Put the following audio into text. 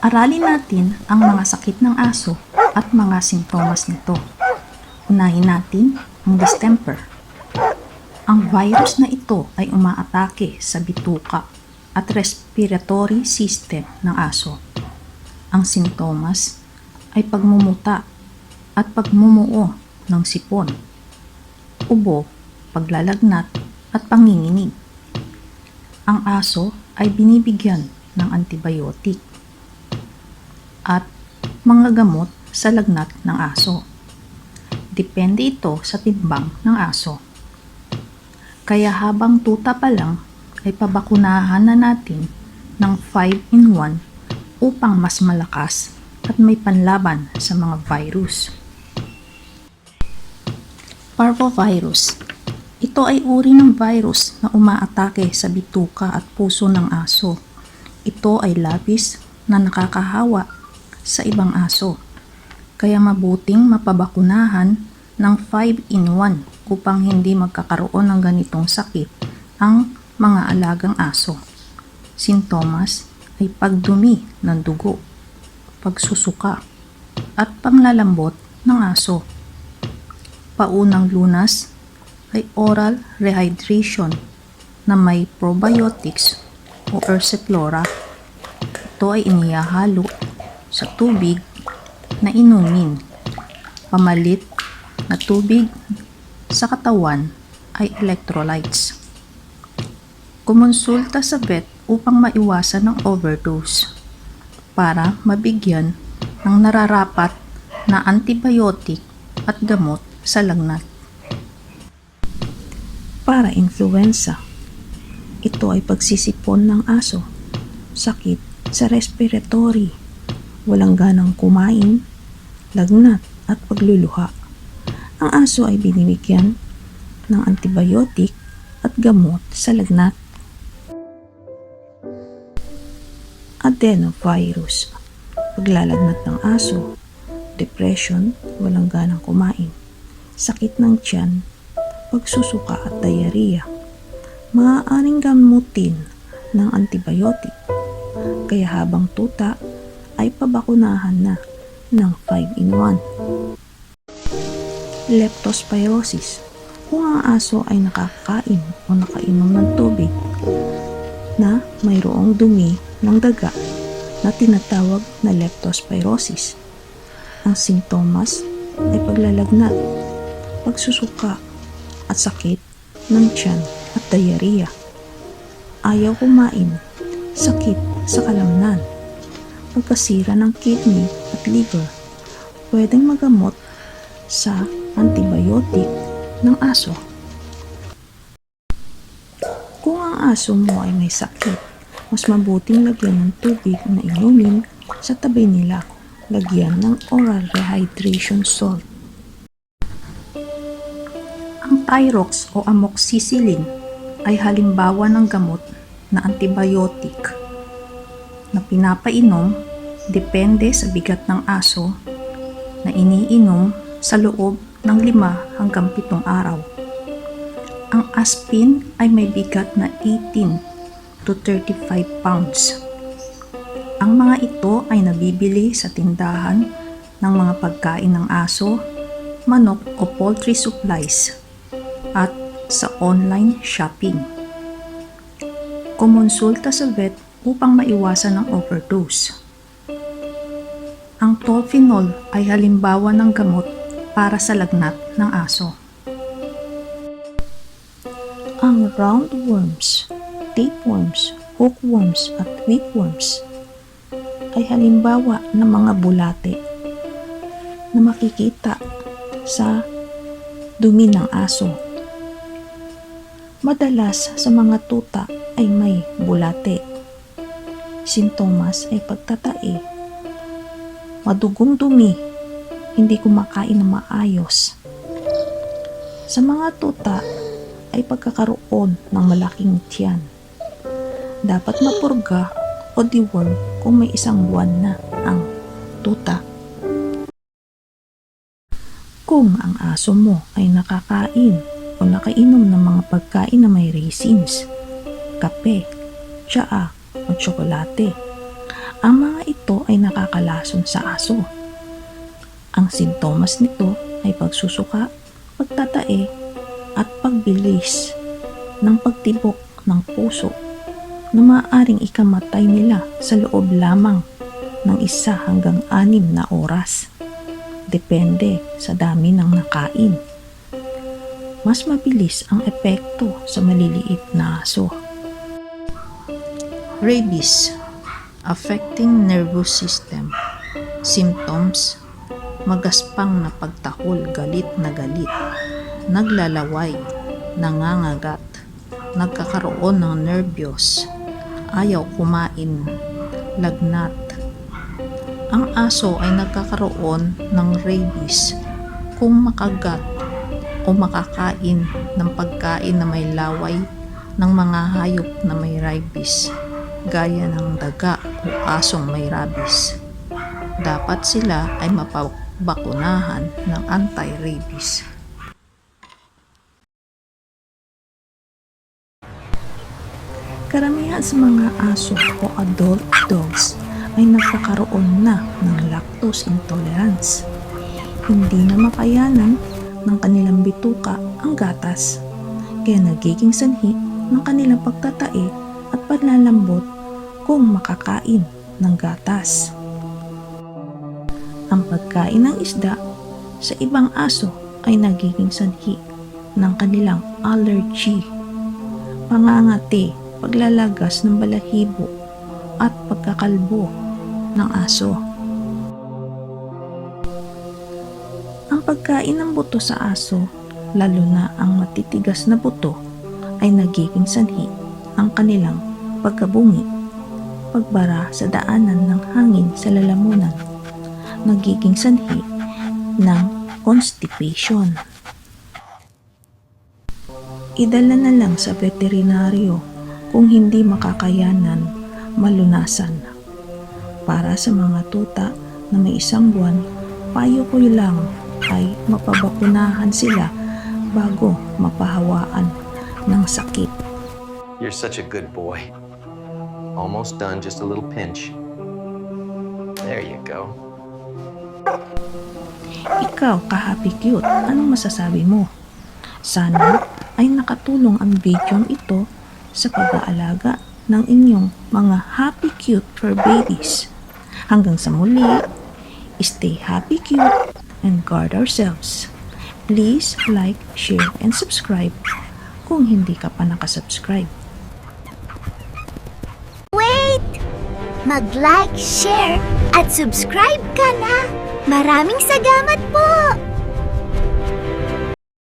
Aralin natin ang mga sakit ng aso at mga sintomas nito. Unahin natin ang distemper. Ang virus na ito ay umaatake sa bituka at respiratory system ng aso. Ang sintomas ay pagmumuta at pagmumuo ng sipon, ubo, paglalagnat at panginginig. Ang aso ay binibigyan ng antibiotic at mga gamot sa lagnat ng aso. Depende ito sa timbang ng aso. Kaya habang tuta pa lang ay pabakunahan na natin ng 5-in-1 upang mas malakas at may panlaban sa mga virus. Parvovirus. Ito ay uri ng virus na umaatake sa bituka at puso ng aso. Ito ay labis na nakakahawa sa ibang aso. Kaya mabuting mapabakunahan ng 5-in-1 upang hindi magkakaroon ng ganitong sakit ang mga alagang aso. Sintomas ay pagdumi ng dugo, pagsusuka, at panglalambot ng aso. Paunang lunas ay oral rehydration na may probiotics o Ursiflora. Ito ay inihahalo sa tubig na inumin. Pamalit na tubig sa katawan ay electrolytes. Kumonsulta sa vet upang maiwasan ang overdose para mabigyan ng nararapat na antibiotic at gamot sa lagnat. Para influenza, ito ay pagsisipon ng aso, sakit sa respiratory, walang ganang kumain, lagnat at pagluluha. Ang aso ay binibigyan ng antibiotic at gamot sa lagnat. Adenovirus, paglalagnat ng aso, depression, walang ganang kumain, sakit ng tiyan, pagsusuka at diarrhea. Maaaring gamutin ng antibiotic, kaya habang tuta ay pabakunahan na ng 5-in-1. Leptospirosis, kung ang aso ay nakakain o nakainom ng tubig na mayroong dumi ng daga na tinatawag na leptospirosis. Ang sintomas ay paglalagnat, pagsusuka at sakit ng tiyan at diarrhea. Ayaw kumain, sakit sa kalamnan, pagkasira ng kidney at liver. Pwedeng magamot sa antibiotic ng aso. Kung ang aso mo ay may sakit, mas mabuting lagyan ng tubig na inumin sa tabi nila. Lagyan ng oral rehydration salt. Ang Tyrox o amoxicillin ay halimbawa ng gamot na antibiotic na pinapainom depende sa bigat ng aso na iniinom sa loob ng 5 hanggang 7 araw. Ang aspirin ay may bigat na 18 to 35 pounds. Ang mga ito ay nabibili sa tindahan ng mga pagkain ng aso, manok o poultry supplies at sa online shopping. Kumonsulta sa vet upang maiwasan ang overdose. Ang tolfenol ay halimbawa ng gamot para sa lagnat ng aso. Ang roundworms, tapeworms, hookworms at whipworms ay halimbawa ng mga bulate na makikita sa dumi ng aso. Madalas sa mga tuta ay may bulate. Sintomas ay pagtatae, madugong dumi, hindi kumakain na maayos. Sa mga tuta ay pagkakaroon ng malaking tiyan. Dapat mapurga o deworm kung may 1 buwan na ang tuta. Kung ang aso mo ay nakakain o nakainom ng mga pagkain na may raisins, kape, tsaa o tsokolate, Ang mga ito ay nakakalason sa aso. Ang sintomas nito ay pagsusuka, pagtatae, at pagbilis ng pagtibok ng puso na maaaring ikamatay nila sa loob lamang ng 1 hanggang 6 na oras. Depende sa dami ng nakain. Mas mabilis ang epekto sa maliliit na aso. Rabies, affecting nervous system. Symptoms: magaspang na pagtahol, galit, naglalaway, nangangagat, nagkakaroon ng nervyos, ayaw kumain, lagnat. Ang aso ay nagkakaroon ng rabies kung makagat o makakain ng pagkain na may laway ng mga hayop na may rabies, gaya ng daga o asong may rabies. Dapat sila ay mapabakunahan ng anti-rabies. Karamihan sa mga aso o adult dogs ay nagkakaroon na ng lactose intolerance. Hindi na makayanan ng kanilang bituka ang gatas, kaya nagiging sanhi ng kanilang pagtatae at paglalambot kung makakain ng gatas. Ang pagkain ng isda sa ibang aso ay nagiging sanhi ng kanilang allergy, pangangati, paglalagas ng balahibo at pagkakalbo ng aso. Ang pagkain ng buto sa aso, lalo na ang matitigas na buto, ay nagiging sanhi ng kanilang pagkabungi, pagbara sa daanan ng hangin sa lalamunan, nagiging sanhi ng constipation. Idala na lang sa veterinaryo kung hindi makakayanan malunasan. Para sa mga tuta na may 1 buwan, payo ko lang ay mapabakunahan sila bago mapahawaan ng sakit. You're such a good boy. Almost done, just a little pinch. There you go. Ikaw, ka-happy cute, anong masasabi mo? Sana ay nakatulong ang bidyong ito sa pag-aalaga ng inyong mga happy cute fur babies. Hanggang sa muli, stay happy cute and guard ourselves. Please like, share, and subscribe kung hindi ka pa nakasubscribe. Wait! Mag-like, share, at subscribe ka na! Maraming salamat po!